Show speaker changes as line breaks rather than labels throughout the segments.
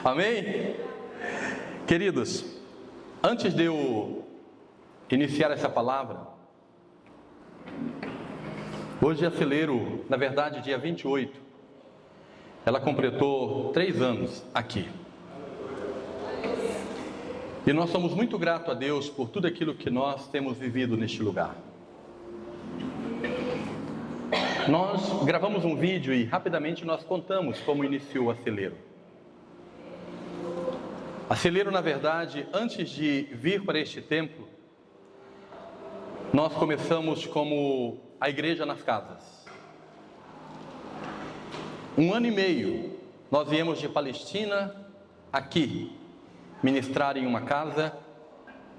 Amém? Queridos, antes de eu iniciar essa palavra, hoje a Acelero, na verdade dia 28, ela completou 3 anos aqui. E nós somos muito gratos a Deus por tudo aquilo que nós temos vivido neste lugar. Nós gravamos um vídeo e rapidamente nós contamos como iniciou a Acelero. A Acelero, na verdade, antes de vir para este templo, nós começamos como a igreja nas casas. 1 ano e meio, nós viemos de Palestina aqui, ministrar em uma casa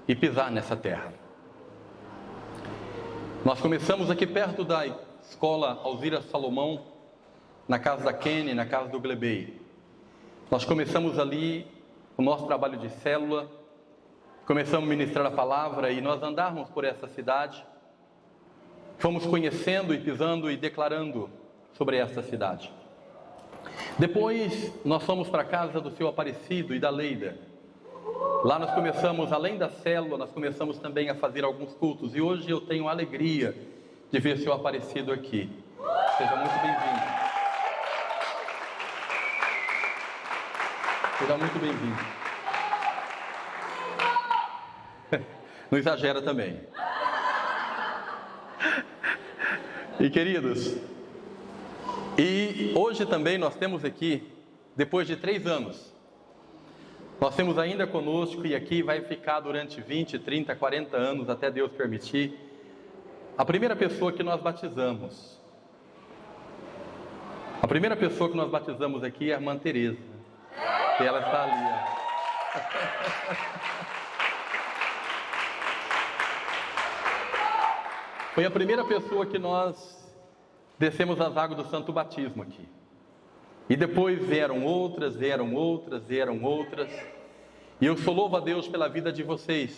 e pisar nessa terra. Nós começamos aqui perto da escola Alzira Salomão, na casa da Kenny, na casa do Glebei. Nós começamos ali o nosso trabalho de célula, começamos a ministrar a palavra e nós andarmos por essa cidade, fomos conhecendo e pisando e declarando sobre essa cidade. Depois nós fomos para a casa do seu Aparecido e da Leida. Lá nós começamos, além da célula, nós começamos também a fazer alguns cultos. E hoje eu tenho a alegria de ver seu Aparecido aqui. Seja muito bem-vindo. Seja muito bem-vindo. Não exagera também. E queridos, e hoje também nós temos aqui, depois de 3 anos, nós temos ainda conosco, e aqui vai ficar durante 20, 30, 40 anos, até Deus permitir, a primeira pessoa que nós batizamos. A primeira pessoa que nós batizamos aqui é a irmã Tereza. E ela está ali, ó. Foi a primeira pessoa que nós descemos as águas do Santo Batismo aqui. E depois vieram outras. E eu só louvo a Deus pela vida de vocês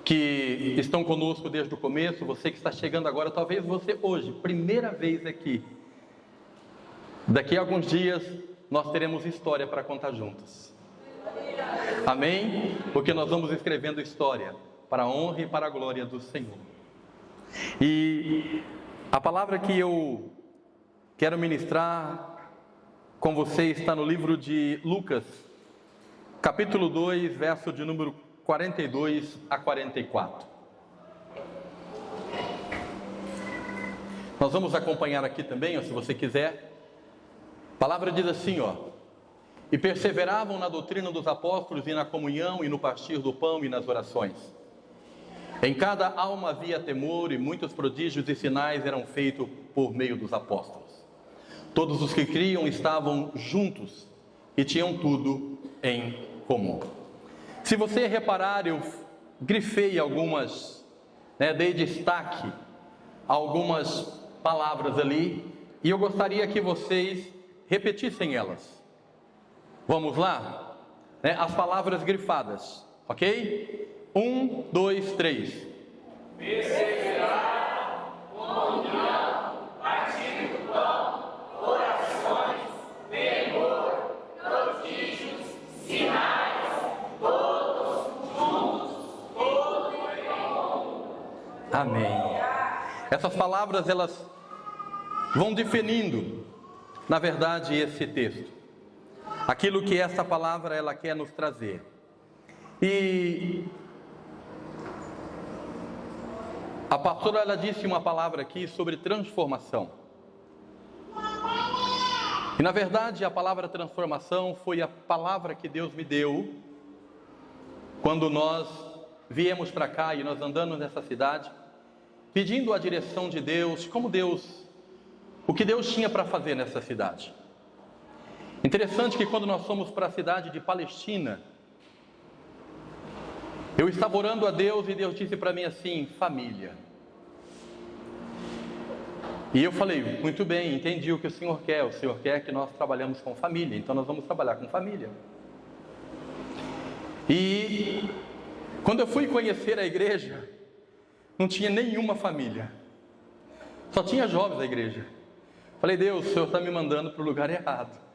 que estão conosco desde o começo, você que está chegando agora, talvez você hoje, primeira vez aqui. Daqui a alguns dias nós teremos história para contar juntos. Amém? Porque nós vamos escrevendo história para a honra e para a glória do Senhor. E a palavra que eu quero ministrar com você está no livro de Lucas, capítulo 2, verso de número 42 a 44. Nós vamos acompanhar aqui também, ó, se você quiser. A palavra diz assim, ó: e perseveravam na doutrina dos apóstolos e na comunhão e no partir do pão e nas orações. Em cada alma havia temor e muitos prodígios e sinais eram feitos por meio dos apóstolos. Todos os que criam estavam juntos e tinham tudo em comum. Se você reparar, eu grifei algumas, dei destaque a algumas palavras ali, e eu gostaria que vocês repetissem elas. Vamos lá? As palavras grifadas, ok? 1, 2, 3.
Perseverar, comunhão, partir do pão, orações, temor, prodígios, sinais, todos juntos, todo em comum.
Amém. Essas palavras, elas vão definindo, na verdade, esse texto. Aquilo que essa palavra, ela quer nos trazer. E a pastora, ela disse uma palavra aqui sobre transformação. E na verdade a palavra transformação foi a palavra que Deus me deu quando nós viemos para cá e nós andamos nessa cidade, pedindo a direção de Deus, o que Deus tinha para fazer nessa cidade. Interessante que quando nós fomos para a cidade de Palestina, eu estava orando a Deus e Deus disse para mim assim: família. E eu falei: muito bem, entendi o que o Senhor quer. O Senhor quer que nós trabalhemos com família, então nós vamos trabalhar com família. E quando eu fui conhecer a igreja, não tinha nenhuma família, só tinha jovens na igreja. Falei: Deus, o Senhor está me mandando para o lugar errado.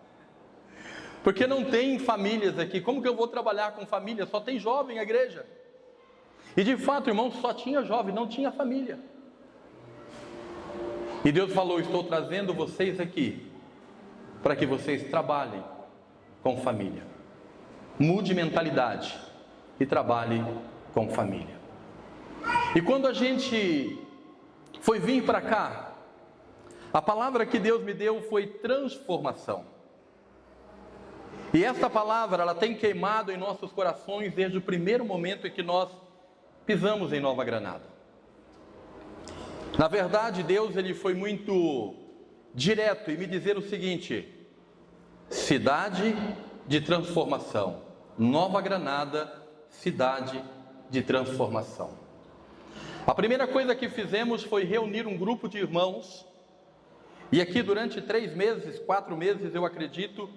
Porque não tem famílias aqui. Como que eu vou trabalhar com família? Só tem jovem na igreja. E de fato, irmãos, só tinha jovem, não tinha família. E Deus falou: estou trazendo vocês aqui para que vocês trabalhem com família. Mude mentalidade e trabalhe com família. E quando a gente foi vir para cá, a palavra que Deus me deu foi transformação. E esta palavra, ela tem queimado em nossos corações desde o primeiro momento em que nós pisamos em Nova Granada. Na verdade, Deus, ele foi muito direto em me dizer o seguinte: cidade de transformação. Nova Granada, cidade de transformação. A primeira coisa que fizemos foi reunir um grupo de irmãos. E aqui durante 3 meses, 4 meses, eu acredito,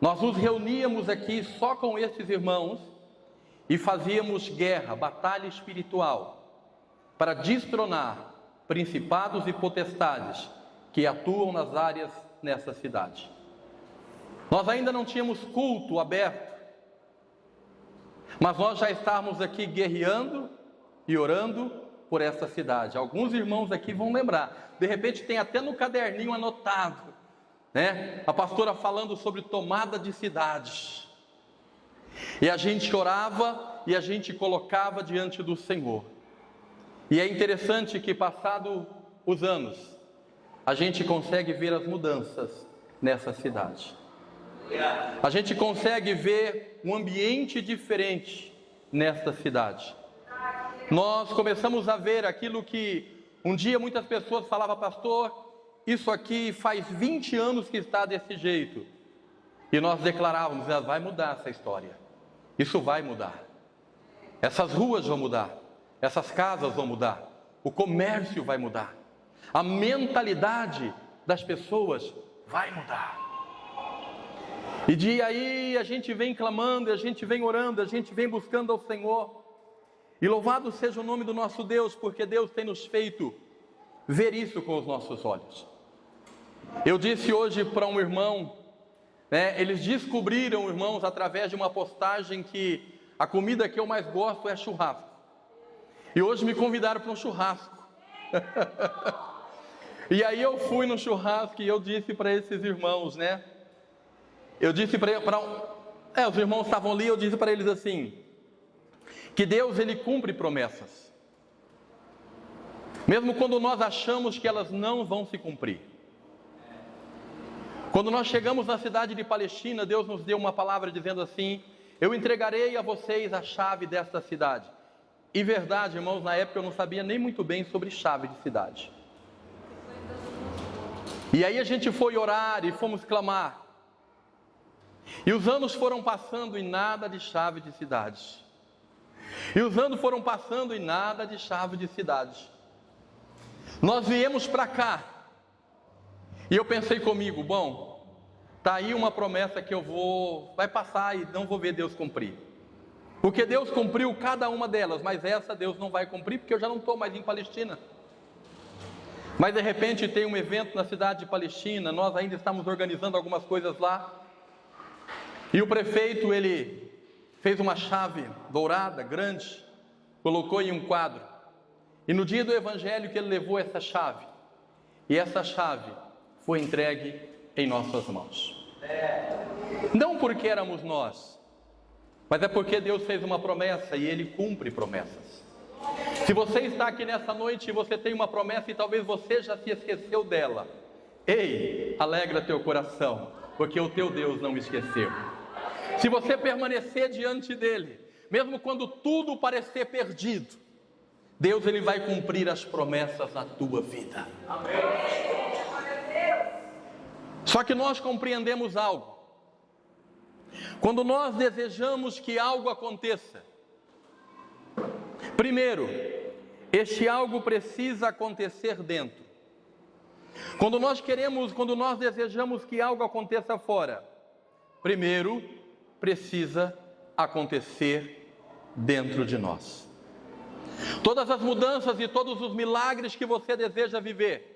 nós nos reuníamos aqui só com esses irmãos e fazíamos guerra, batalha espiritual, para destronar principados e potestades que atuam nas áreas nessa cidade. Nós ainda não tínhamos culto aberto, mas nós já estávamos aqui guerreando e orando por essa cidade. Alguns irmãos aqui vão lembrar, de repente tem até no caderninho anotado, né? A pastora falando sobre tomada de cidade. E a gente orava e a gente colocava diante do Senhor. E é interessante que, passado os anos, a gente consegue ver as mudanças nessa cidade. A gente consegue ver um ambiente diferente nesta cidade. Nós começamos a ver aquilo que um dia muitas pessoas falavam: pastor, isso aqui faz 20 anos que está desse jeito. E nós declarávamos: vai mudar essa história. Isso vai mudar. Essas ruas vão mudar. Essas casas vão mudar. O comércio vai mudar. A mentalidade das pessoas vai mudar. E de aí a gente vem clamando, a gente vem orando, a gente vem buscando ao Senhor. E louvado seja o nome do nosso Deus, porque Deus tem nos feito ver isso com os nossos olhos. Eu disse hoje para um irmão, eles descobriram, irmãos, através de uma postagem, que a comida que eu mais gosto é churrasco. E hoje me convidaram para um churrasco. E aí eu fui no churrasco e eu disse para esses irmãos, eu disse os irmãos estavam ali, eu disse para eles assim, que Deus, ele cumpre promessas, mesmo quando nós achamos que elas não vão se cumprir. Quando nós chegamos na cidade de Palestina, Deus nos deu uma palavra dizendo assim: eu entregarei a vocês a chave desta cidade. E verdade, irmãos, na época eu não sabia nem muito bem sobre chave de cidade. E aí a gente foi orar e fomos clamar. E os anos foram passando e nada de chave de cidade. E os anos foram passando e nada de chave de cidade. Nós viemos para cá. E eu pensei comigo: bom, tá aí uma promessa que vai passar e não vou ver Deus cumprir. Porque Deus cumpriu cada uma delas, mas essa Deus não vai cumprir, porque eu já não estou mais em Palestina. Mas de repente tem um evento na cidade de Palestina, nós ainda estamos organizando algumas coisas lá. E o prefeito, ele fez uma chave dourada, grande, colocou em um quadro. E no dia do evangelho que ele levou essa chave, e essa chave foi entregue em nossas mãos. Não porque éramos nós, mas é porque Deus fez uma promessa e Ele cumpre promessas. Se você está aqui nessa noite e você tem uma promessa e talvez você já se esqueceu dela, ei, alegra teu coração, porque o teu Deus não esqueceu. Se você permanecer diante dEle, mesmo quando tudo parecer perdido, Deus, ele vai cumprir as promessas na tua vida. Amém. Só que nós compreendemos algo. Quando nós desejamos que algo aconteça, primeiro, este algo precisa acontecer dentro. Quando nós desejamos que algo aconteça fora, primeiro precisa acontecer dentro de nós. Todas as mudanças e todos os milagres que você deseja viver,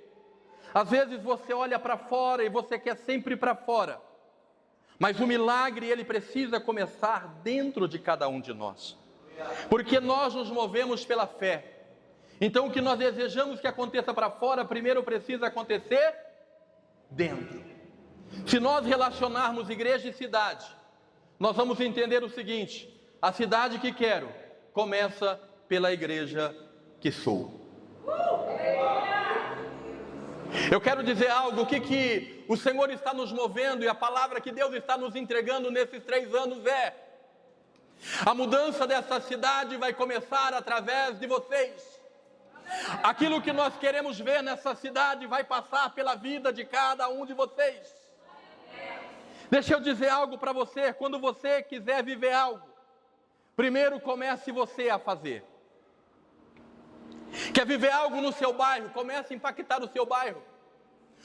às vezes você olha para fora e você quer sempre para fora, Mas o milagre, ele precisa começar dentro de cada um de nós. Porque nós nos movemos pela fé. Então o que nós desejamos que aconteça para fora, primeiro precisa acontecer dentro. Se nós relacionarmos igreja e cidade, nós vamos entender o seguinte: a cidade que quero começa pela igreja que sou. Eu quero dizer algo, o que o Senhor está nos movendo e a palavra que Deus está nos entregando nesses 3 anos é: a mudança dessa cidade vai começar através de vocês. Aquilo que nós queremos ver nessa cidade vai passar pela vida de cada um de vocês. Deixa eu dizer algo para você: quando você quiser viver algo, primeiro comece você a fazer. Quer viver algo no seu bairro? Comece a impactar o seu bairro.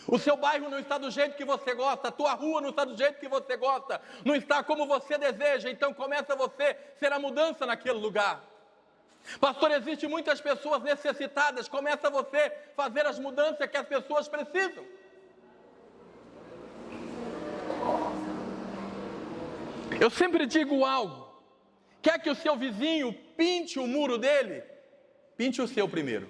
O seu bairro não está do jeito que você gosta, a tua rua não está do jeito que você gosta, não está como você deseja, então começa você a ser a mudança naquele lugar. Pastor, existem muitas pessoas necessitadas, começa você a fazer as mudanças que as pessoas precisam. Eu sempre digo algo: quer que o seu vizinho pinte o muro dele? Pinte o seu primeiro.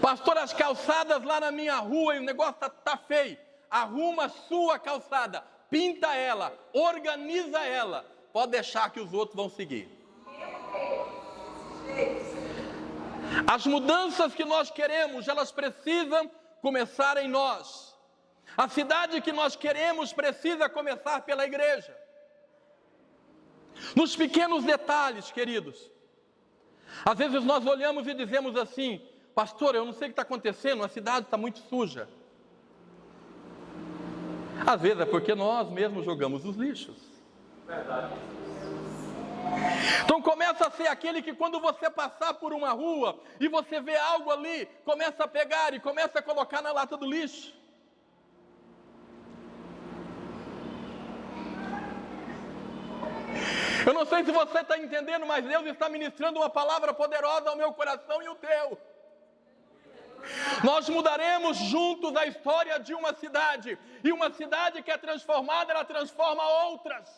Pastor, as calçadas lá na minha rua e o negócio tá feio. Arruma a sua calçada, pinta ela, organiza ela. Pode deixar que os outros vão seguir. As mudanças que nós queremos, elas precisam começar em nós. A cidade que nós queremos precisa começar pela igreja. Nos pequenos detalhes, queridos. Às vezes nós olhamos e dizemos assim: pastor, eu não sei o que está acontecendo, a cidade está muito suja. Às vezes é porque nós mesmos jogamos os lixos. Verdade. Então começa a ser aquele que quando você passar por uma rua e você vê algo ali, começa a pegar e começa a colocar na lata do lixo. Eu não sei se você está entendendo, mas Deus está ministrando uma palavra poderosa ao meu coração e o teu. Nós mudaremos juntos a história de uma cidade. E uma cidade que é transformada, ela transforma outras.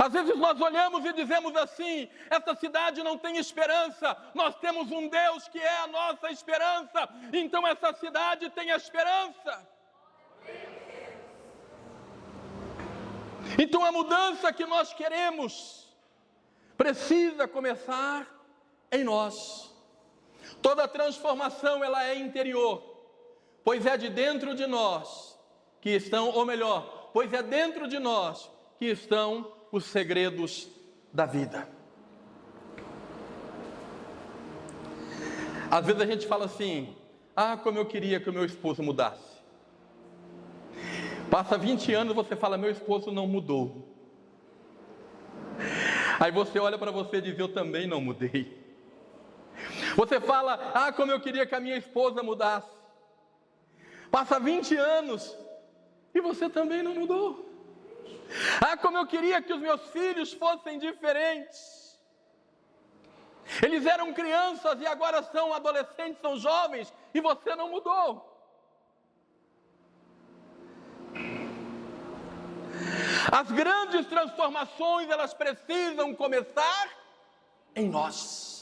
Às vezes nós olhamos e dizemos assim: essa cidade não tem esperança. Nós temos um Deus que é a nossa esperança. Então essa cidade tem esperança. Então a mudança que nós queremos precisa começar em nós. Toda transformação ela é interior, pois é de dentro de nós que estão, ou melhor, pois é dentro de nós que estão os segredos da vida. Às vezes a gente fala assim: ah, como eu queria que o meu esposo mudasse. Passa 20 anos e você fala: meu esposo não mudou. Aí você olha para você e diz: eu também não mudei. Você fala: ah, como eu queria que a minha esposa mudasse. Passa 20 anos e você também não mudou. Ah, como eu queria que os meus filhos fossem diferentes. Eles eram crianças e agora são adolescentes, são jovens, e você não mudou. As grandes transformações, elas precisam começar em nós.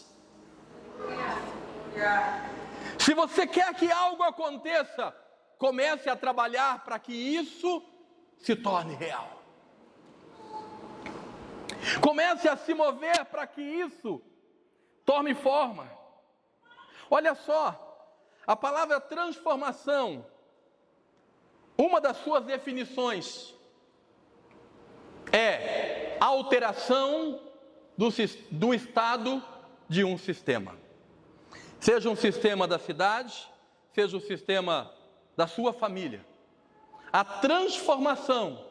Se você quer que algo aconteça, comece a trabalhar para que isso se torne real. Comece a se mover para que isso tome forma. Olha só, a palavra transformação, uma das suas definições é alteração do estado de um sistema. Seja um sistema da cidade, seja um sistema da sua família. A transformação,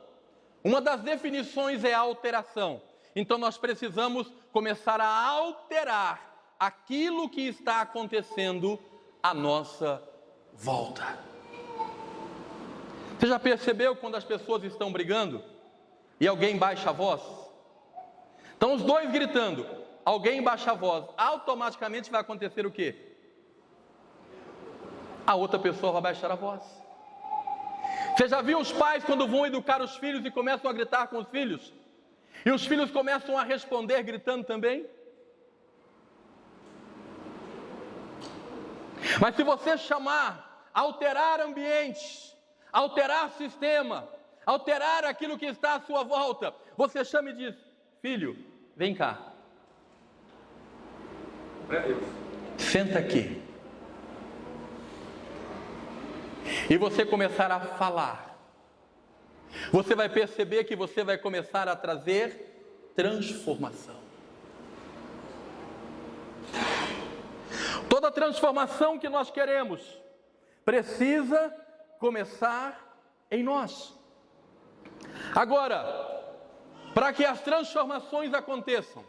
uma das definições é a alteração. Então nós precisamos começar a alterar aquilo que está acontecendo à nossa volta. Você já percebeu quando as pessoas estão brigando e alguém baixa a voz? Estão os dois gritando, alguém baixa a voz, automaticamente vai acontecer o quê? a outra pessoa vai baixar a voz. Você já viu os pais quando vão educar os filhos e começam a gritar com os filhos? E os filhos começam a responder gritando também? Mas se você chamar, alterar ambiente, alterar sistema, alterar aquilo que está à sua volta, você chama e diz: filho, vem cá. Senta aqui. E você começar a falar. Você vai perceber que você vai começar a trazer transformação. Toda transformação que nós queremos precisa começar em nós. Agora, para que as transformações aconteçam,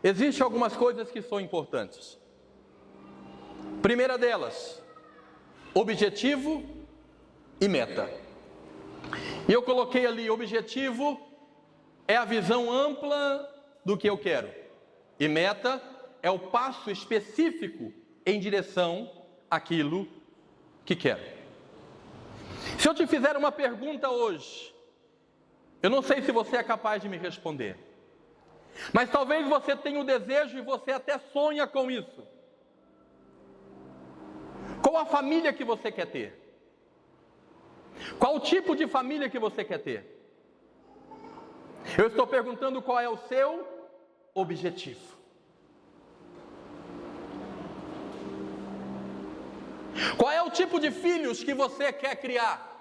existem algumas coisas que são importantes. Primeira delas, objetivo e meta. E eu coloquei ali: objetivo é a visão ampla do que eu quero, e meta é o passo específico em direção àquilo que quero. Se eu te fizer uma pergunta hoje, eu não sei se você é capaz de me responder, mas talvez você tenha o desejo e você até sonha com isso. Qual a família que você quer ter? Qual o tipo de família que você quer ter? Eu estou perguntando qual é o seu objetivo. Qual é o tipo de filhos que você quer criar?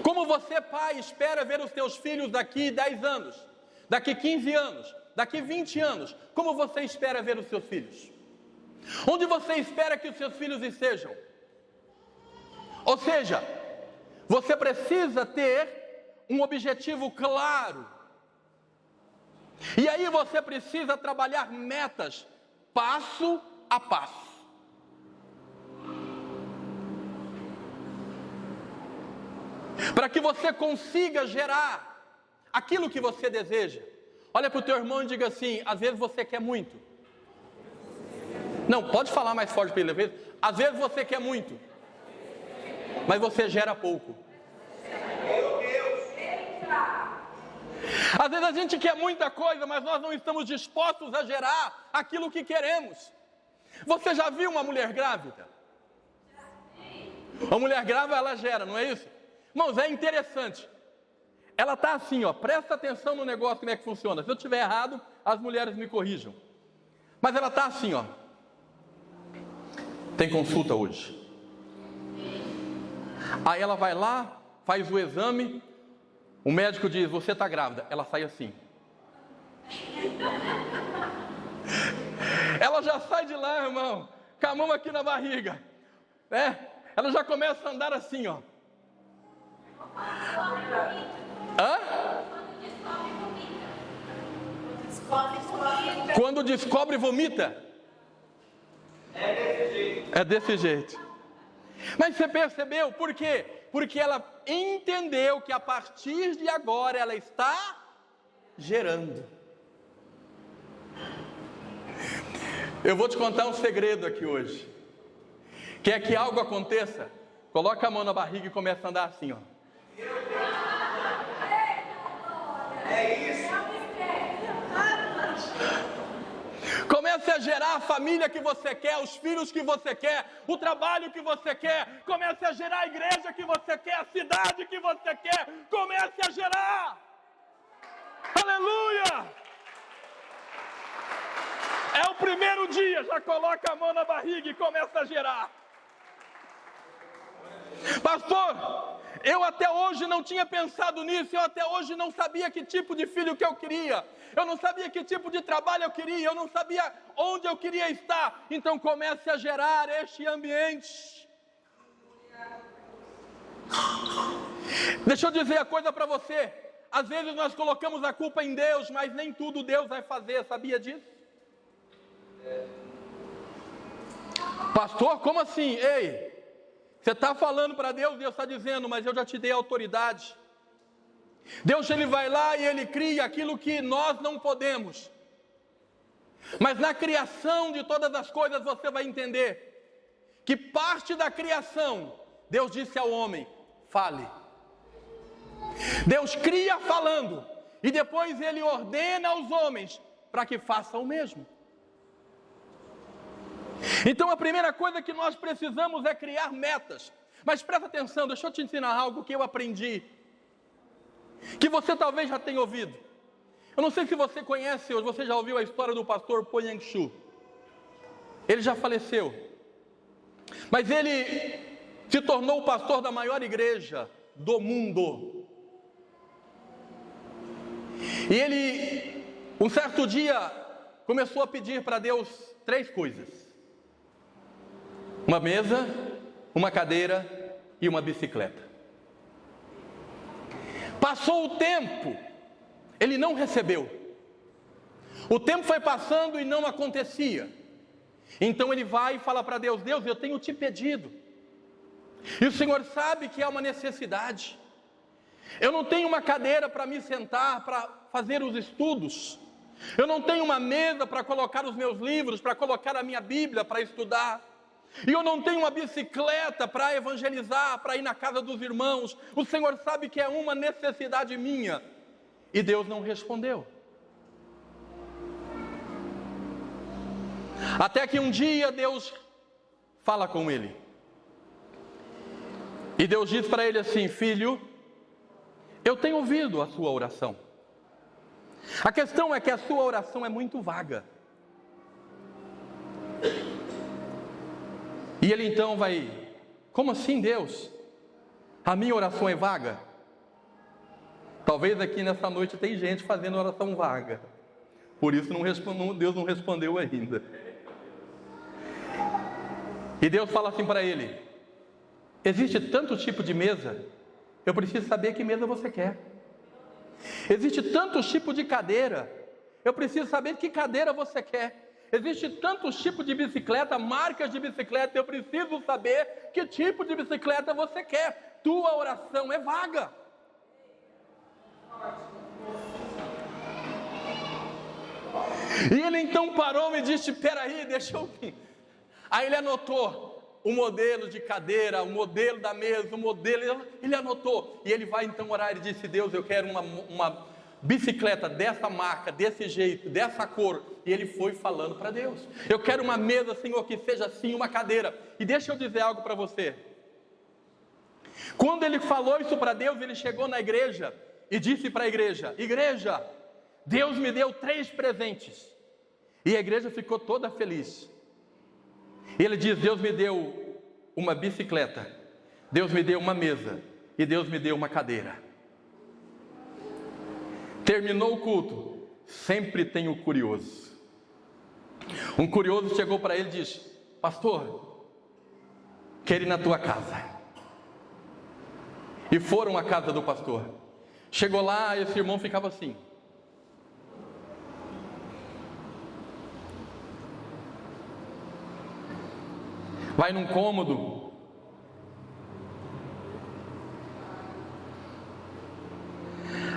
Como você, pai, espera ver os teus filhos daqui 10 anos, daqui 15 anos, daqui 20 anos? Como você espera ver os seus filhos? Onde você espera que os seus filhos estejam? Ou seja, você precisa ter um objetivo claro. E aí você precisa trabalhar metas, passo a passo. Para que você consiga gerar aquilo que você deseja. Olha para o teu irmão e diga assim: às vezes você quer muito. Não, pode falar mais forte para ele. Às vezes você quer muito, mas você gera pouco. Às vezes a gente quer muita coisa, mas nós não estamos dispostos a gerar aquilo que queremos. Você já viu uma mulher grávida? Uma mulher grávida, ela gera, não é isso? Irmãos, é interessante. Ela está assim, ó, presta atenção no negócio, como é que funciona. Se eu estiver errado, as mulheres me corrijam. Mas ela está assim, ó. Tem consulta hoje. Aí ela vai lá, faz o exame, o médico diz: você está grávida. Ela sai assim. Ela já sai de lá, irmão, com a mão aqui na barriga, né? Ela já começa a andar assim, ó. Hã? Quando descobre, vomita. É desse jeito. Mas você percebeu por quê? Porque ela entendeu que a partir de agora ela está gerando. Eu vou te contar um segredo aqui hoje. Quer que algo aconteça? Coloca a mão na barriga e começa a andar assim, ó. É isso. Comece a gerar a família que você quer, os filhos que você quer, o trabalho que você quer. Comece a gerar a igreja que você quer, a cidade que você quer. Comece a gerar. Aleluia! É o primeiro dia, já coloca a mão na barriga e começa a gerar. Pastor, eu até hoje não tinha pensado nisso, eu até hoje não sabia que tipo de filho que eu queria, eu não sabia que tipo de trabalho eu queria, eu não sabia onde eu queria estar. Então comece a gerar este ambiente. Deixa eu dizer a coisa para você, às vezes nós colocamos a culpa em Deus, mas nem tudo Deus vai fazer, sabia disso? Pastor, como assim? Ei, você está falando para Deus, Deus está dizendo: mas eu já te dei autoridade. Deus, Ele vai lá e Ele cria aquilo que nós não podemos. Mas na criação de todas as coisas você vai entender que parte da criação, Deus disse ao homem: fale. Deus cria falando, e depois Ele ordena aos homens para que façam o mesmo. Então a primeira coisa que nós precisamos é criar metas. Mas presta atenção, deixa eu te ensinar algo que eu aprendi, que você talvez já tenha ouvido. Eu não sei se você conhece ou você já ouviu a história do pastor Po Yang Shu. Ele já faleceu, mas ele se tornou o pastor da maior igreja do mundo. E ele, um certo dia, começou a pedir para Deus 3 coisas: uma mesa, uma cadeira e uma bicicleta. Passou o tempo, ele não recebeu. O tempo foi passando e não acontecia. Então ele vai e fala para Deus: Deus, eu tenho te pedido, e o Senhor sabe que há uma necessidade. Eu não tenho uma cadeira para me sentar, para fazer os estudos. Eu não tenho uma mesa para colocar os meus livros, para colocar a minha Bíblia para estudar. E eu não tenho uma bicicleta para evangelizar, para ir na casa dos irmãos. O Senhor sabe que é uma necessidade minha. E Deus não respondeu. Até que um dia Deus fala com ele. E Deus diz para ele assim: filho, eu tenho ouvido a sua oração. A questão é que a sua oração é muito vaga. E ele então vai: como assim, Deus? A minha oração é vaga? Talvez aqui nessa noite tem gente fazendo oração vaga. Por isso Deus não respondeu ainda. E Deus fala assim para ele: existe tanto tipo de mesa, eu preciso saber que mesa você quer. Existe tantos tipos de cadeira, eu preciso saber que cadeira você quer. Existe tantos tipos de bicicleta, marcas de bicicleta, eu preciso saber que tipo de bicicleta você quer. Tua oração é vaga. E ele então parou e disse: peraí, deixa eu vir. Aí ele anotou o modelo de cadeira, o modelo da mesa, o modelo, ele anotou. E ele vai então orar e disse: Deus, eu quero uma bicicleta dessa marca, desse jeito, dessa cor. E ele foi falando para Deus: eu quero uma mesa, Senhor, que seja assim, uma cadeira. E deixa eu dizer algo para você. Quando ele falou isso para Deus, ele chegou na igreja e disse para a igreja: igreja, Deus me deu 3 presentes. E a igreja ficou toda feliz. E ele diz: Deus me deu uma bicicleta, Deus me deu uma mesa e Deus me deu uma cadeira. Terminou o culto, sempre tem um curioso. Um curioso chegou para ele e disse: pastor, quero ir na tua casa. E foram à casa do pastor. Chegou lá, esse irmão ficava assim. Vai num cômodo.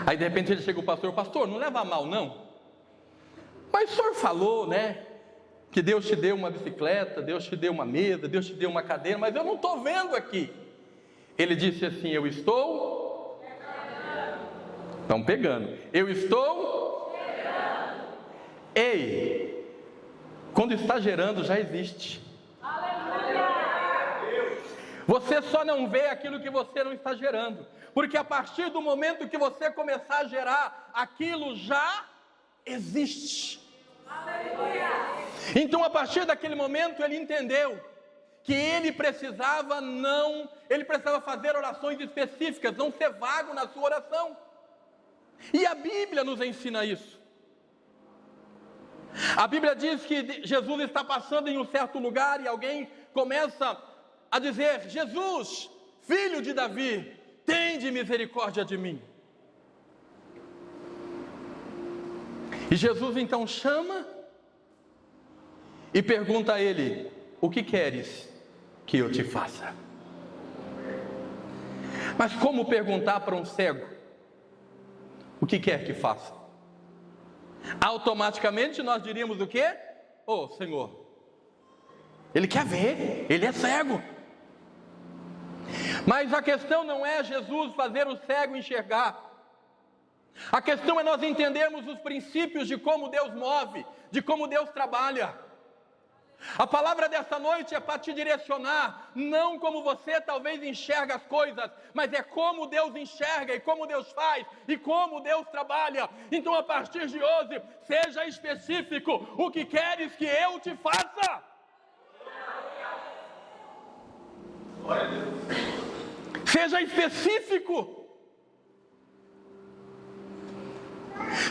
Aí de repente ele chega o pastor: pastor, não leva a mal não, mas o senhor falou, né, que Deus te deu uma bicicleta, Deus te deu uma mesa, Deus te deu uma cadeira, mas eu não estou vendo aqui. Ele disse assim: eu estou estão pegando. Eu estou gerando. Ei, quando está gerando já existe. Você só não vê aquilo que você não está gerando, porque a partir do momento que você começar a gerar, aquilo já existe. Então a partir daquele momento ele entendeu que ele precisava fazer orações específicas, não ser vago na sua oração. E a Bíblia nos ensina isso. A Bíblia diz que Jesus está passando em um certo lugar e alguém começa a dizer: Jesus, filho de Davi, tende misericórdia de mim. E Jesus então chama e pergunta a ele: o que queres que eu te faça? Mas como perguntar para um cego o que quer que faça? Automaticamente nós diríamos o quê? Senhor, Ele quer ver, ele é cego. Mas a questão não é Jesus fazer o cego enxergar. A questão é nós entendermos os princípios de como Deus move, de como Deus trabalha. A palavra dessa noite é para te direcionar, não como você talvez enxerga as coisas, mas é como Deus enxerga e como Deus faz e como Deus trabalha. Então, a partir de hoje, seja específico o que queres que eu te faça. Seja específico.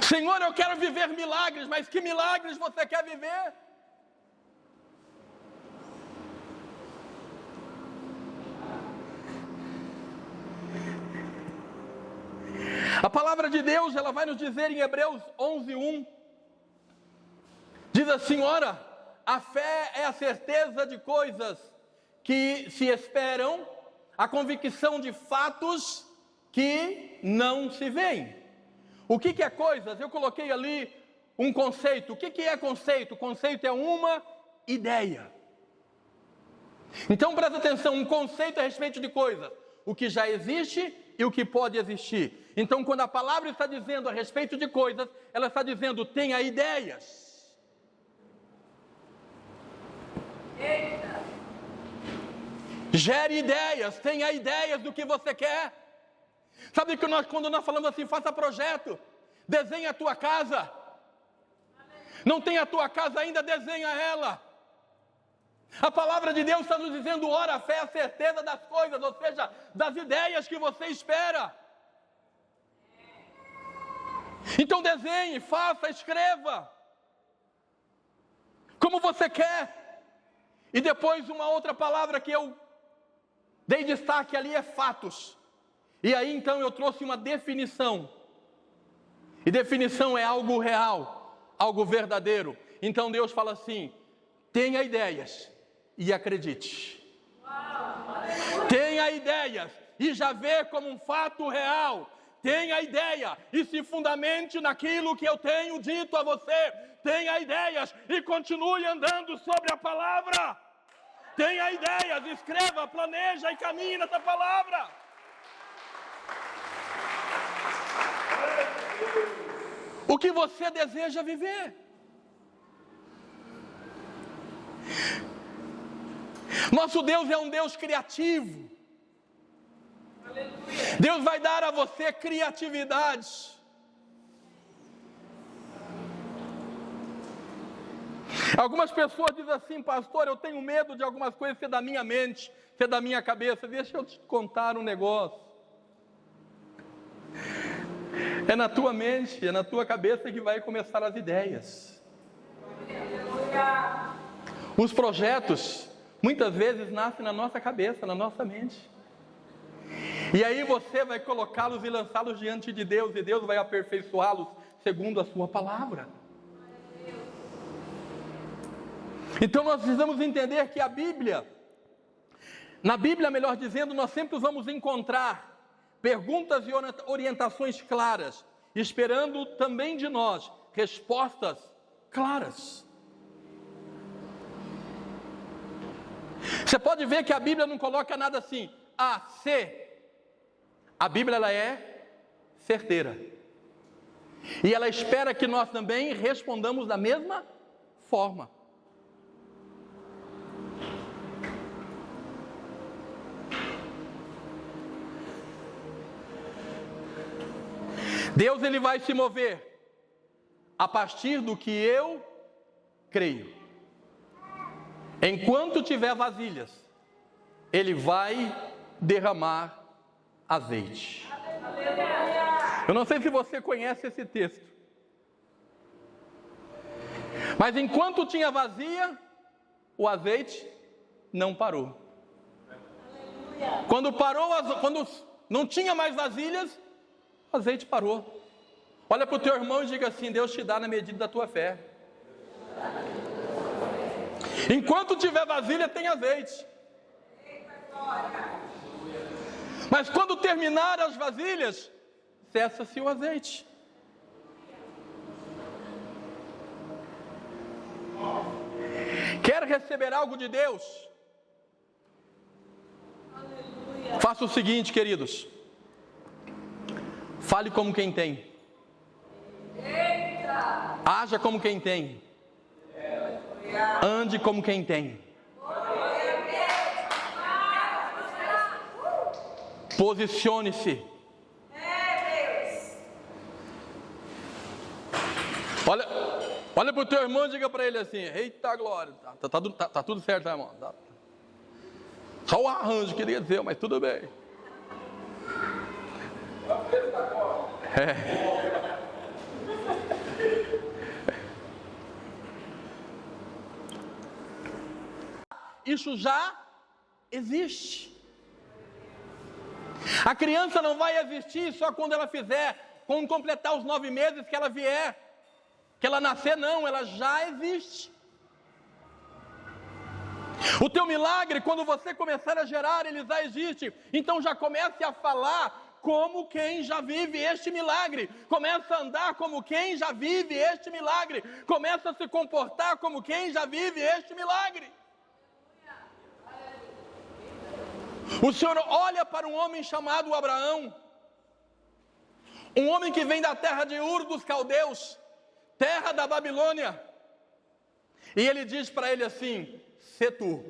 Senhor, eu quero viver milagres, mas que milagres você quer viver? A palavra de Deus, ela vai nos dizer em Hebreus 11:1, diz assim: ora, a fé é a certeza de coisas que se esperam, a convicção de fatos que não se veem. O que é coisas? Eu coloquei ali um conceito. O que é conceito? Conceito é uma ideia. Então presta atenção, um conceito a respeito de coisas, o que já existe e o que pode existir. Então, quando a palavra está dizendo a respeito de coisas, ela está dizendo, tenha ideias.
Eita.
Gere ideias, tenha ideias do que você quer. Sabe que quando nós falamos assim, faça projeto, desenhe a tua casa. Não tem a tua casa ainda, desenha ela. A palavra de Deus está nos dizendo, ora, a fé é a certeza das coisas, ou seja, das ideias que você espera. Então desenhe, faça, escreva, como você quer. E depois uma outra palavra que eu dei destaque ali é fatos. E aí então eu trouxe uma definição. E definição é algo real, algo verdadeiro. Então Deus fala assim, tenha ideias e acredite. Tenha ideias e já vê como um fato real. Tenha ideia e se fundamente naquilo que eu tenho dito a você. Tenha ideias e continue andando sobre a palavra. Tenha ideias, escreva, planeja e caminhe nessa palavra. O que você deseja viver? Nosso Deus é um Deus criativo. Deus vai dar a você criatividade. Algumas pessoas dizem assim, pastor, eu tenho medo de algumas coisas ser da minha mente, ser da minha cabeça. Deixa eu te contar um negócio. É na tua mente, é na tua cabeça que vai começar as ideias. Os projetos, muitas vezes, nascem na nossa cabeça, na nossa mente. E aí você vai colocá-los e lançá-los diante de Deus, e Deus vai aperfeiçoá-los segundo a sua palavra. Então nós precisamos entender que na Bíblia, melhor dizendo, nós sempre vamos encontrar perguntas e orientações claras, esperando também de nós respostas claras. Você pode ver que a Bíblia não coloca nada assim, A, C. A Bíblia, ela é certeira. E ela espera que nós também respondamos da mesma forma. Deus, ele vai se mover a partir do que eu creio. Enquanto tiver vasilhas, ele vai derramar azeite. Eu não sei se você conhece esse texto, mas enquanto tinha vazia, o azeite não parou. Quando não tinha mais vasilhas, o azeite parou. Olha para o teu irmão e diga assim, Deus te dá na medida da tua fé. Enquanto tiver vasilha, tem azeite. Mas quando terminar as vasilhas, cessa-se o azeite. Quer receber algo de Deus? Faça o seguinte, queridos. Fale como quem tem. Haja como quem tem. Ande como quem tem. Posicione-se. Olha para o teu irmão e diga para ele assim: eita glória, tá tudo certo, né, irmão? Só o arranjo queria dizer, mas tudo bem. Isso já existe. A criança não vai existir só quando ela quando completar os 9 meses que ela vier. Que ela nascer, não, ela já existe. O teu milagre, quando você começar a gerar, ele já existe. Então já comece a falar como quem já vive este milagre. Começa a andar como quem já vive este milagre. Começa a se comportar como quem já vive este milagre. O Senhor olha para um homem chamado Abraão. Um homem que vem da terra de Ur dos Caldeus, terra da Babilônia. E ele diz para ele assim: sê tu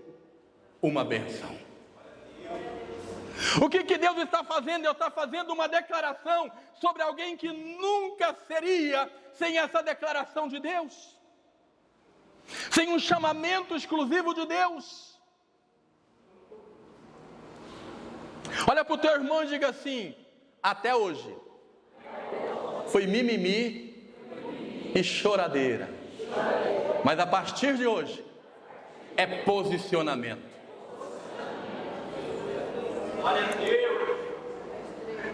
uma bênção. O que Deus está fazendo? Deus está fazendo uma declaração sobre alguém que nunca seria sem essa declaração de Deus, sem um chamamento exclusivo de Deus. Olha para o teu irmão e diga assim: até hoje foi mimimi e choradeira, mas a partir de hoje é posicionamento.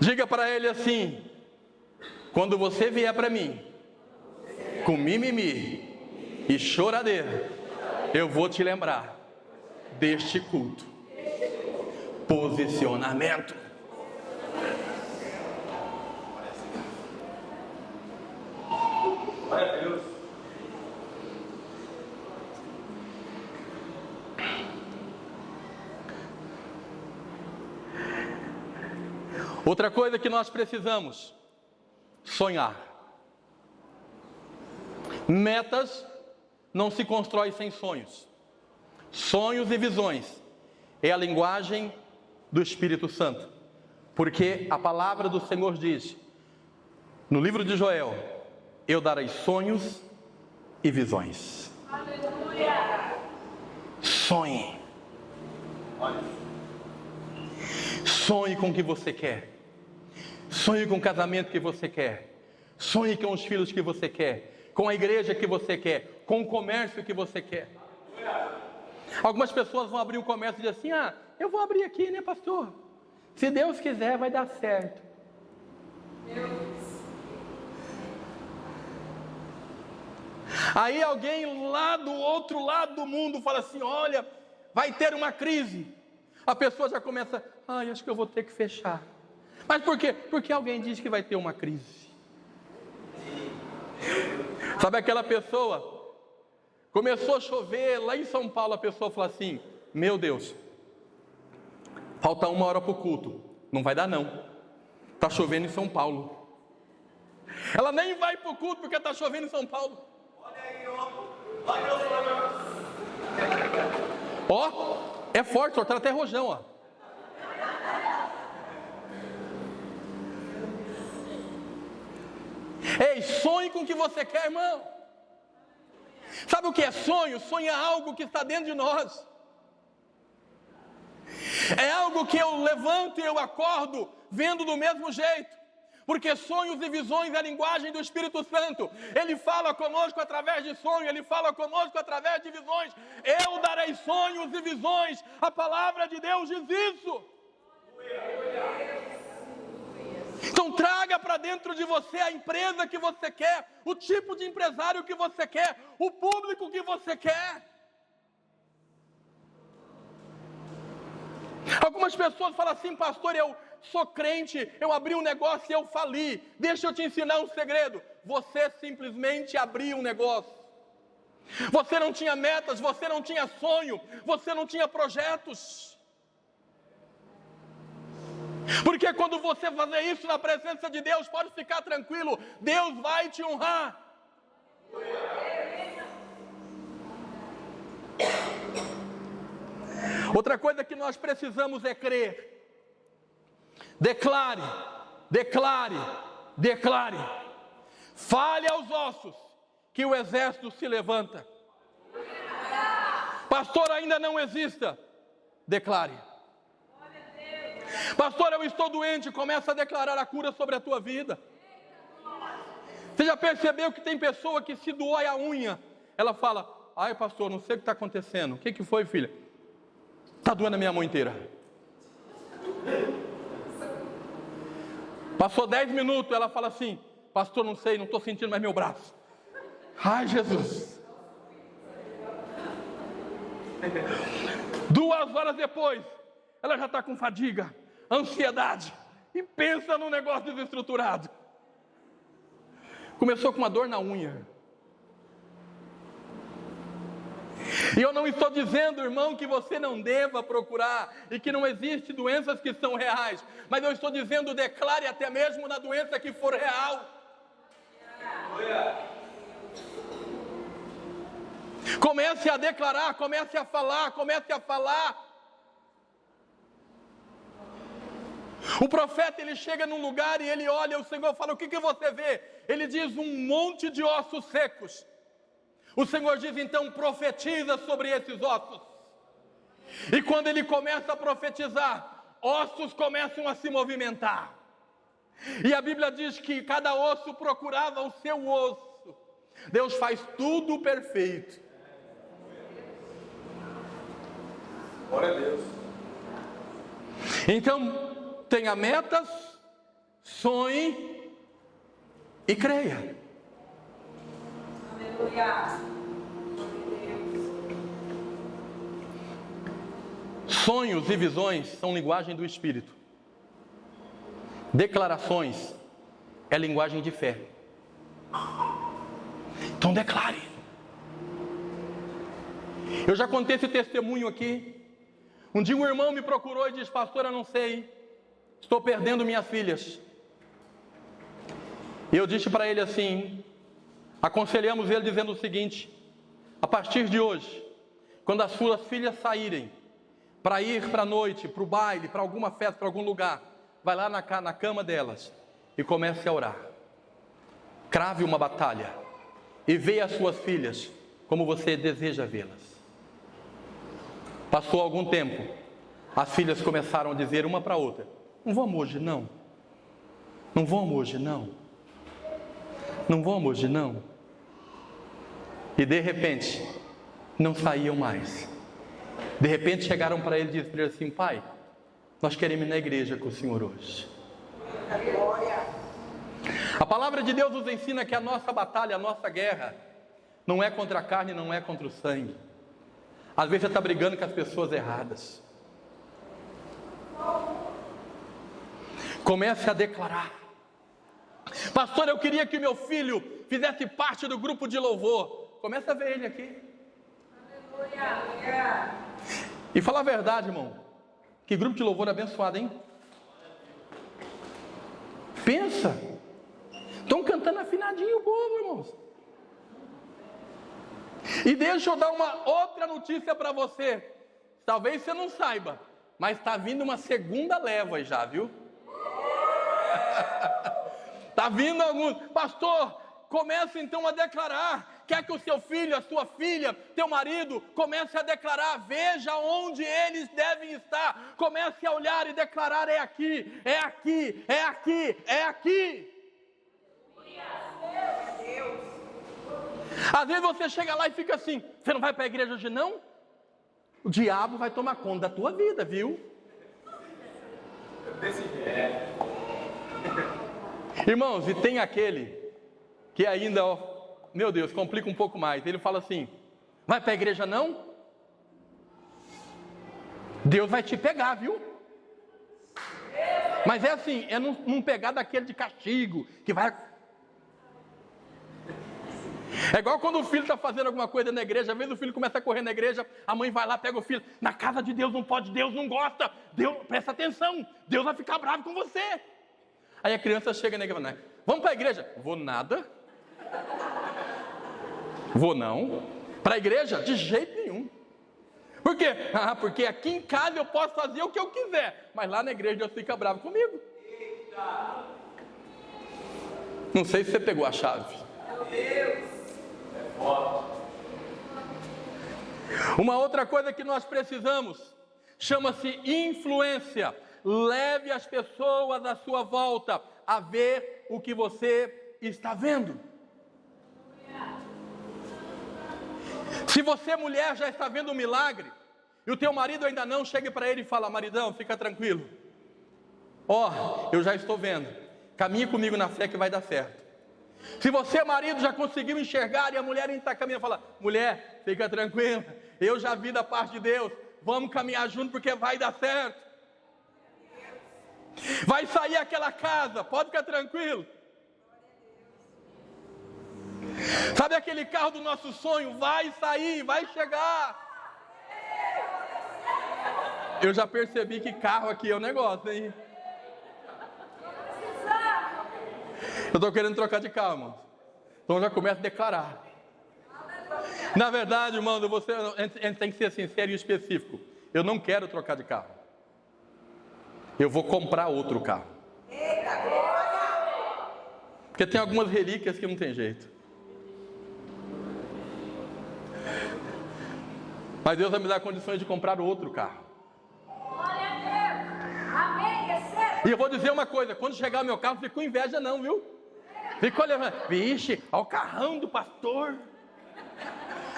Diga para ele assim: quando você vier para mim com mimimi e choradeira, eu vou te lembrar deste culto. Posicionamento. Glória a Deus. Outra coisa que nós precisamos: sonhar. Metas não se constroem sem sonhos. Sonhos e visões é a linguagem do Espírito Santo, porque a palavra do Senhor diz no livro de Joel: eu darei sonhos e visões. Aleluia. Sonhe. Sonhe com o que você quer. Sonhe com o casamento que você quer. Sonhe com os filhos que você quer, com a igreja que você quer, com o comércio que você quer. Algumas pessoas vão abrir um comércio e dizem assim: eu vou abrir aqui, né, pastor? Se Deus quiser, vai dar certo. Aí alguém lá do outro lado do mundo fala assim: olha, vai ter uma crise. A pessoa já começa: acho que eu vou ter que fechar. Mas por quê? Porque alguém diz que vai ter uma crise. Sabe aquela pessoa? Começou a chover lá em São Paulo, a pessoa fala assim: meu Deus, falta 1 hora para o culto. Não vai dar não, está chovendo em São Paulo. Ela nem vai para o culto porque está chovendo em São Paulo. Olha aí, ó, é forte, ó, tá até rojão, ó. Ei, sonhe com o que você quer, irmão. Sabe o que é sonho? Sonho é algo que está dentro de nós. É algo que eu levanto e eu acordo vendo do mesmo jeito. Porque sonhos e visões é a linguagem do Espírito Santo. Ele fala conosco através de sonhos, ele fala conosco através de visões. Eu darei sonhos e visões. A palavra de Deus diz isso. Então traga para dentro de você a empresa que você quer, o tipo de empresário que você quer, o público que você quer. Algumas pessoas falam assim: pastor, eu sou crente, eu abri um negócio e eu fali. Deixa eu te ensinar um segredo: você simplesmente abriu um negócio. Você não tinha metas, você não tinha sonho, você não tinha projetos. Porque quando você fazer isso na presença de Deus, pode ficar tranquilo, Deus vai te honrar. Outra coisa que nós precisamos é crer. Declare, declare, declare. Fale aos ossos que o exército se levanta. Pastor, ainda não exista. Declare. Pastor, eu estou doente. Começa a declarar a cura sobre a tua vida. Você já percebeu que tem pessoa que se dói a unha? Ela fala, ai pastor, não sei o que está acontecendo. O que foi, filha? Está doendo a minha mão inteira. Passou 10 minutos, ela fala assim, pastor, não sei, não estou sentindo mais meu braço. Ai, Jesus. 2 horas depois, ela já está com fadiga, ansiedade, e pensa num negócio desestruturado. Começou com uma dor na unha. E eu não estou dizendo, irmão, que você não deva procurar e que não existe doenças que são reais, mas eu estou dizendo, declare até mesmo na doença que for real. Comece a declarar, comece a falar, comece a falar. O profeta, ele chega num lugar e ele olha, o Senhor fala, o que você vê? Ele diz, um monte de ossos secos. O Senhor diz, então, profetiza sobre esses ossos. E quando ele começa a profetizar, ossos começam a se movimentar. E a Bíblia diz que cada osso procurava o seu osso. Deus faz tudo perfeito.
Glória a Deus.
Então, tenha metas, sonhe e creia.
Aleluia.
Sonhos e visões são linguagem do Espírito. Declarações é linguagem de fé. Então declare. Eu já contei esse testemunho aqui. Um dia um irmão me procurou e disse, pastor, eu não sei, estou perdendo minhas filhas. E eu disse para ele assim, aconselhamos ele dizendo o seguinte, a partir de hoje, quando as suas filhas saírem, para ir para a noite, para o baile, para alguma festa, para algum lugar, vai lá na cama delas e comece a orar. Crave uma batalha e veja as suas filhas como você deseja vê-las. Passou algum tempo, as filhas começaram a dizer uma para a outra, não vamos hoje não, não vamos hoje não, não vamos hoje não. E de repente, não saíam mais. De repente chegaram para ele e disseram assim, pai, nós queremos ir na igreja com o Senhor hoje. A palavra de Deus nos ensina que a nossa batalha, a nossa guerra, não é contra a carne, não é contra o sangue. Às vezes você está brigando com as pessoas erradas. Comece a declarar. Pastor, eu queria que meu filho fizesse parte do grupo de louvor. Comece a ver ele aqui.
Aleluia.
E fala a verdade, irmão. Que grupo de louvor abençoado, hein? Pensa. Estão cantando afinadinho o povo, irmãos. E deixa eu dar uma outra notícia para você. Talvez você não saiba, mas está vindo uma segunda leva já, viu? Está vindo alguns. Pastor, comece então a declarar. Quer que o seu filho, a sua filha, teu marido, comece a declarar. Veja onde eles devem estar. Comece a olhar e declarar, é aqui, é aqui, é aqui, é aqui. Às vezes você chega lá e fica assim, você não vai para a igreja hoje não? O diabo vai tomar conta da tua vida, viu? Irmãos, e tem aquele que ainda, meu Deus, complica um pouco mais. Ele fala assim, vai para a igreja não? Deus vai te pegar, viu? Mas é assim, é não pegar daquele de castigo, que vai... É igual quando o filho está fazendo alguma coisa na igreja, às vezes o filho começa a correr na igreja, a mãe vai lá, pega o filho, na casa de Deus não pode, Deus não gosta, Deus, presta atenção, Deus vai ficar bravo com você. Aí a criança chega na igreja, vamos para a igreja? Vou nada. Vou não. Para a igreja? De jeito nenhum. Por quê? Porque aqui em casa eu posso fazer o que eu quiser, mas lá na igreja Deus fica bravo comigo. Não sei se você pegou a chave.
Meu Deus.
Uma outra coisa que nós precisamos chama-se influência. Leve as pessoas à sua volta a ver o que você está vendo. Se você, mulher, já está vendo um milagre e o teu marido ainda não, chegue para ele e fala: maridão, fica tranquilo. Eu já estou vendo. Caminhe comigo na fé que vai dar certo. Se você, marido, já conseguiu enxergar e a mulher ainda está caminhando, fala: mulher, fica tranquila, eu já vi da parte de Deus, vamos caminhar junto porque vai dar certo. Vai sair aquela casa, pode ficar tranquilo. Sabe aquele carro do nosso sonho? Vai sair, vai chegar. Eu já percebi que carro aqui é um negócio, hein? Eu estou querendo trocar de carro, irmão. Então já começo a declarar. Na verdade, irmão, a gente tem que ser sincero e específico. Eu não quero trocar de carro. Eu vou comprar outro carro. Porque tem algumas relíquias que não tem jeito. Mas Deus vai me dar condições de comprar outro carro.
Glória a Deus. Amém. Receba.
E eu vou dizer uma coisa: quando chegar o meu carro, não fica com inveja não, viu? Fica olhando, vixe, olha o carrão do pastor.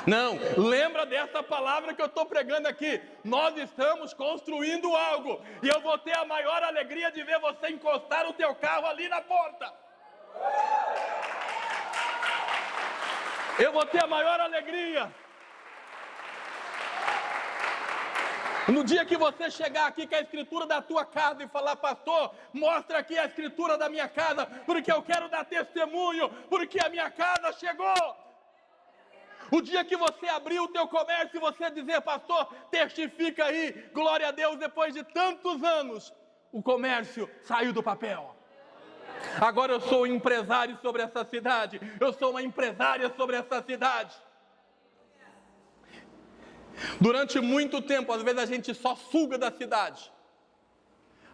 Não, lembra dessa palavra que eu estou pregando aqui. Nós estamos construindo algo. E eu vou ter a maior alegria de ver você encostar o teu carro ali na porta. Eu vou ter a maior alegria. No dia que você chegar aqui com a escritura da tua casa e falar: pastor, mostra aqui a escritura da minha casa, porque eu quero dar testemunho, porque a minha casa chegou. O dia que você abrir o teu comércio e você dizer: pastor, testifica aí, glória a Deus, depois de tantos anos, o comércio saiu do papel. Agora eu sou empresário sobre essa cidade, eu sou uma empresária sobre essa cidade. Durante muito tempo, às vezes a gente só suga da cidade.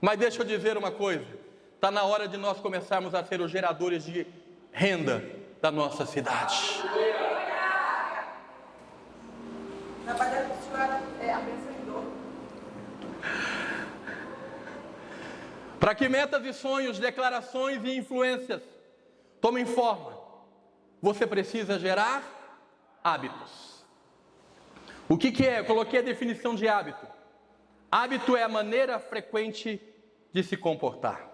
Mas deixa eu dizer uma coisa: está na hora de nós começarmos a ser os geradores de renda da nossa cidade.
Trabalhando com o senhor abençoador.
Para que metas e sonhos, declarações e influências tomem forma, você precisa gerar hábitos. O que é? Eu coloquei a definição de hábito. Hábito é a maneira frequente de se comportar.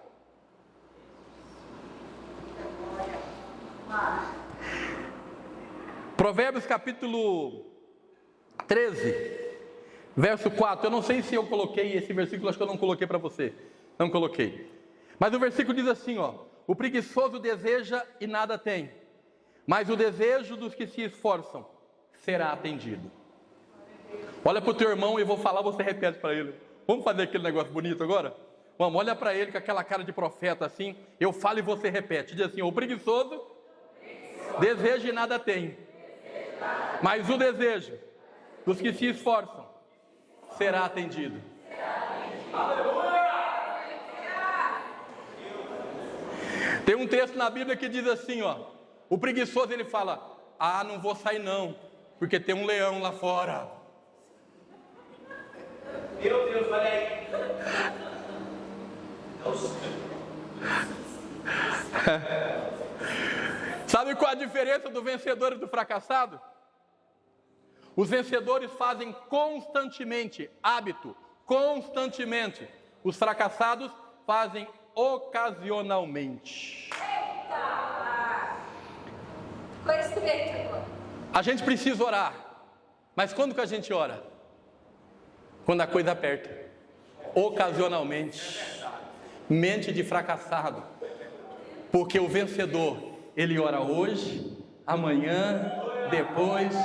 Provérbios capítulo 13, verso 4. Eu não sei se eu coloquei esse versículo, acho que eu não coloquei para você. Não coloquei. Mas o versículo diz assim, o preguiçoso deseja e nada tem, mas o desejo dos que se esforçam será atendido. Olha para o teu irmão e eu vou falar, você repete para ele. Vamos fazer aquele negócio bonito agora? Vamos, olha para ele com aquela cara de profeta assim. Eu falo e você repete. Diz assim: o preguiçoso deseja e nada tem, mas o desejo dos que se esforçam será atendido. Tem um texto na Bíblia que diz assim, o preguiçoso ele fala: não vou sair não, porque tem um leão lá fora.
Meu Deus, olha aí.
Sabe qual a diferença do vencedor e do fracassado? Os vencedores fazem constantemente, hábito, constantemente. Os fracassados fazem ocasionalmente. A gente precisa orar, mas quando que a gente ora? Quando a coisa aperta. Ocasionalmente. Mente de fracassado. Porque o vencedor, ele ora hoje, amanhã, depois,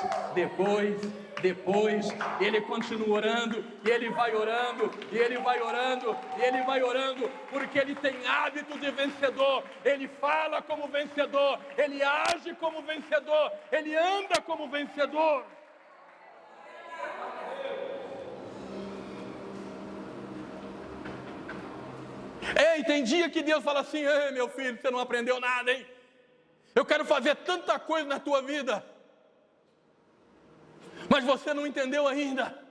ele continua orando, e ele vai orando, e ele vai orando, e ele vai orando, porque ele tem hábito de vencedor, ele fala como vencedor, ele age como vencedor, ele anda como vencedor. Ei, tem dia que Deus fala assim: ei, meu filho, você não aprendeu nada, hein? Eu quero fazer tanta coisa na tua vida, mas você não entendeu ainda.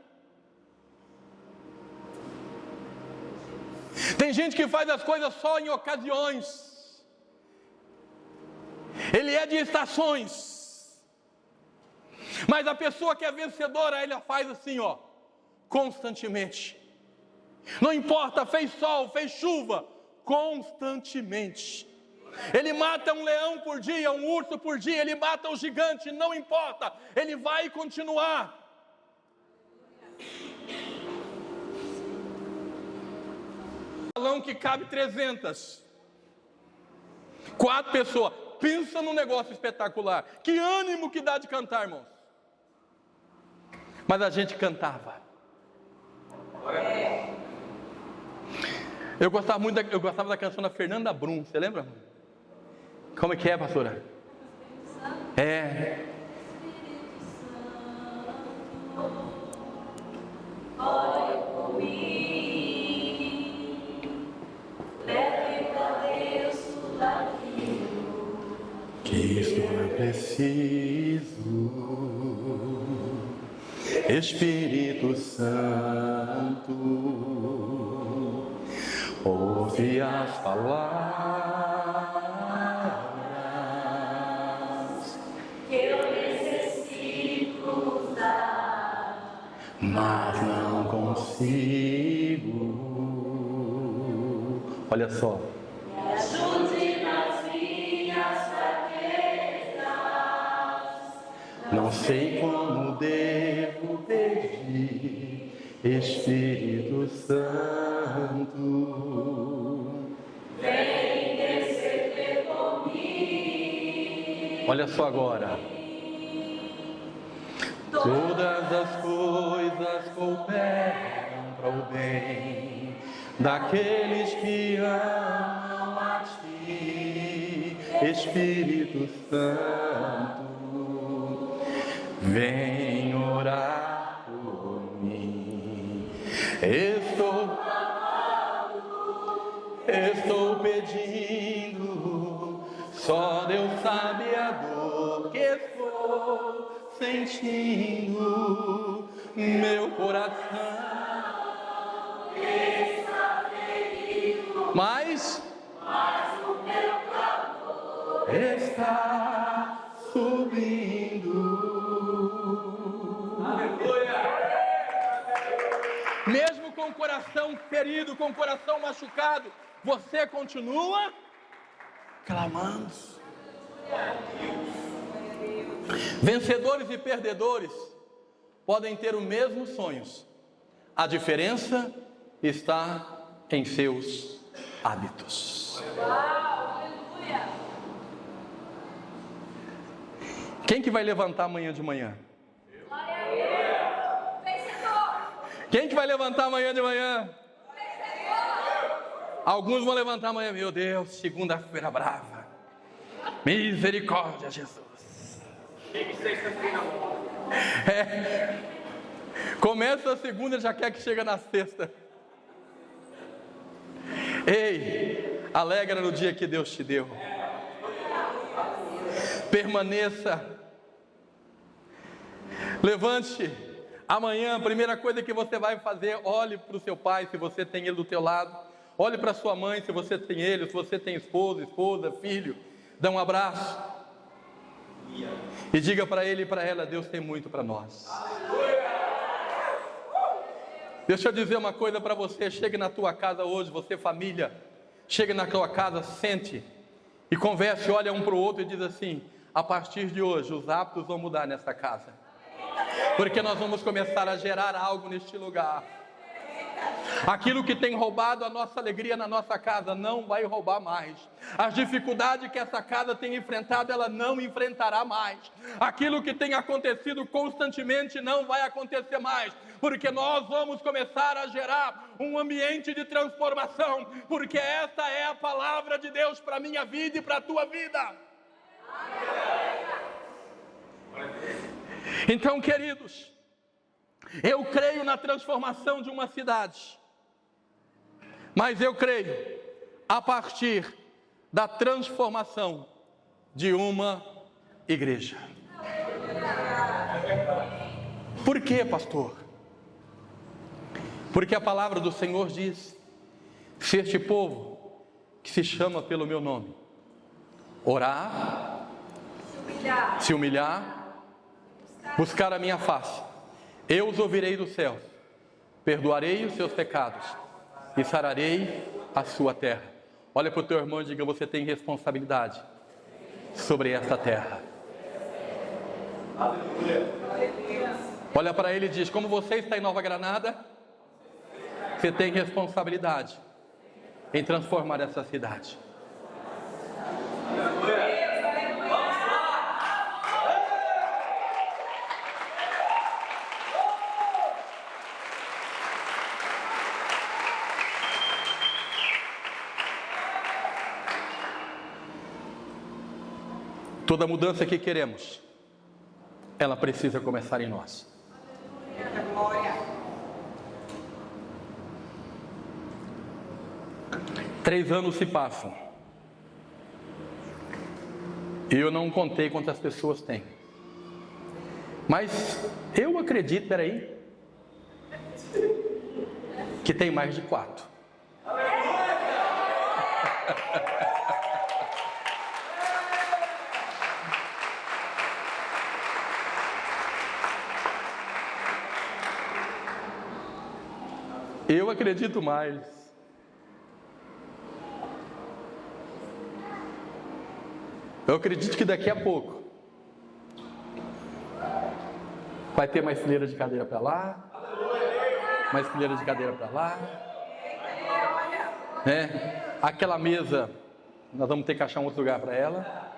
Tem gente que faz as coisas só em ocasiões. Ele é de estações. Mas a pessoa que é vencedora, ela faz assim, ó, constantemente. Não importa, fez sol, fez chuva, constantemente. Ele mata um leão por dia, um urso por dia, ele mata um gigante, não importa, ele vai continuar. Salão que cabe 300, 4 pessoas, pensa num negócio espetacular, que ânimo que dá de cantar, irmãos. Mas a gente cantava. Eu gostava da canção da Fernanda Brum, você lembra? Como é que é, pastora?
Olha por mim, leve para Deus tudo aquilo
que estou preciso, Espírito Santo, ouve as palavras
que eu necessito usar,
mas não consigo. Olha só.
me ajude nas minhas fraquezas,
Não sei como devo pedir, Espírito Santo,
vem interceder por mim.
olha só agora. Todas as coisas cooperam para o bem daqueles que amam a Ti, Espírito Santo, vem orar por mim. Estou pedindo, só Deus sabe a dor que estou sentindo, meu coração
Está ferido,
mas
o meu clamor
está subindo. Mesmo com o coração ferido, com o coração machucado, você continua clamando. Vencedores e perdedores podem ter os mesmos sonhos. A diferença está em seus hábitos. Quem que vai levantar amanhã de manhã? Quem que vai levantar amanhã de manhã? Alguns vão levantar amanhã, meu Deus, segunda-feira brava. Misericórdia, Jesus. Começa a segunda, já quer que chegue na sexta. Ei, alegra no dia que Deus te deu. Permaneça. Levante. Amanhã, a primeira coisa que você vai fazer, olhe para o seu pai, se você tem ele do teu lado. Olhe para sua mãe, se você tem ele, se você tem esposa, filho. Dá um abraço. E diga para ele e para ela: Deus tem muito para nós. Deixa eu dizer uma coisa para você. Chegue na tua casa hoje, você família. Chegue na tua casa, sente e converse, olha um para o outro e diz assim: a partir de hoje os hábitos vão mudar nessa casa, porque nós vamos começar a gerar algo neste lugar. Aquilo que tem roubado a nossa alegria na nossa casa não vai roubar mais. As dificuldades que essa casa tem enfrentado, ela não enfrentará mais. Aquilo que tem acontecido constantemente não vai acontecer mais, porque nós vamos começar a gerar um ambiente de transformação, porque essa é a palavra de Deus para a minha vida e para a tua vida. Então, queridos, eu creio na transformação de uma cidade, mas eu creio a partir da transformação de uma igreja. Por quê, pastor? Porque a palavra do Senhor diz: se este povo que se chama pelo meu nome orar, se humilhar, buscar a minha face, eu os ouvirei dos céus, perdoarei os seus pecados e sararei a sua terra. Olha para o teu irmão e diga: você tem responsabilidade sobre esta terra. Olha para ele e diz: como você está em Nova Granada, você tem responsabilidade em transformar essa cidade. Toda mudança que queremos, ela precisa começar em nós.
Glória.
3 anos se passam e eu não contei quantas pessoas tem, mas eu acredito, que tem mais de 4. Eu acredito mais. Eu acredito que daqui a pouco vai ter mais fileira de cadeira para lá, mais fileira de cadeira para lá, né? Aquela mesa, nós vamos ter que achar um outro lugar para ela.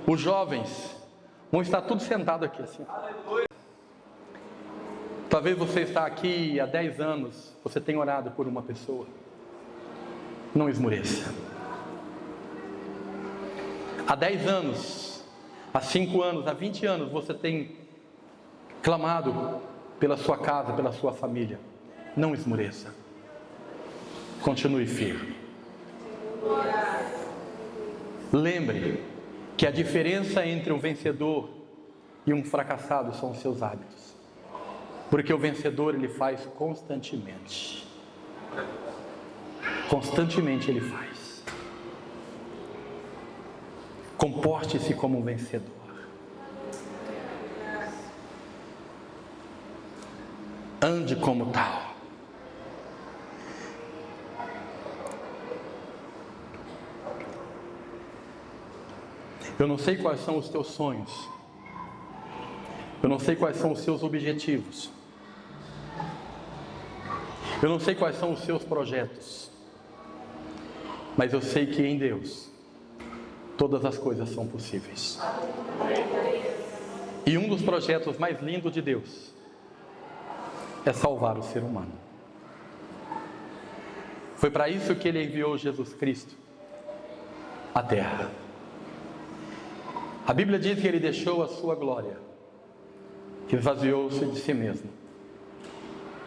Os jovens vão estar tudo sentado aqui assim. Talvez você está aqui há 10 anos, você tem orado por uma pessoa. Não esmoreça. Há 10 anos, há 5 anos, há 20 anos, você tem clamado pela sua casa, pela sua família. Não esmoreça. Continue firme. Lembre que a diferença entre um vencedor e um fracassado são os seus hábitos. Porque o vencedor, ele faz constantemente. Constantemente ele faz. Comporte-se como um vencedor. Ande como tal. Eu não sei quais são os teus sonhos. Eu não sei quais são os seus objetivos. Eu não sei quais são os seus projetos, mas eu sei que em Deus todas as coisas são possíveis. E um dos projetos mais lindos de Deus é salvar o ser humano. Foi para isso que Ele enviou Jesus Cristo à terra. A Bíblia diz que Ele deixou a sua glória, que esvaziou-se de si mesmo.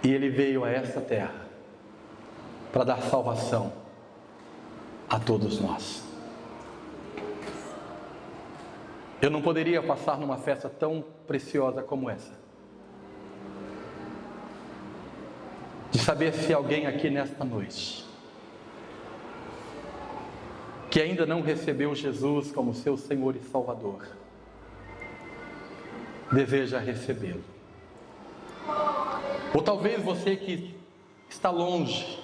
E Ele veio a essa terra para dar salvação a todos nós. Eu não poderia passar numa festa tão preciosa como essa, de saber se alguém aqui nesta noite, que ainda não recebeu Jesus como seu Senhor e Salvador, deseja recebê-lo. Ou talvez você que está longe,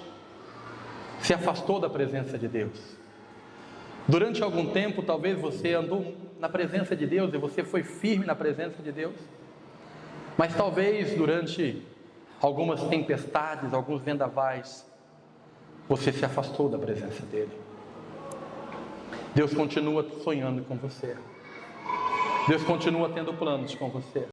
se afastou da presença de Deus. Durante algum tempo, talvez você andou na presença de Deus e você foi firme na presença de Deus. Mas talvez durante algumas tempestades, alguns vendavais, você se afastou da presença dele. Deus continua sonhando com você. Deus continua tendo planos com você.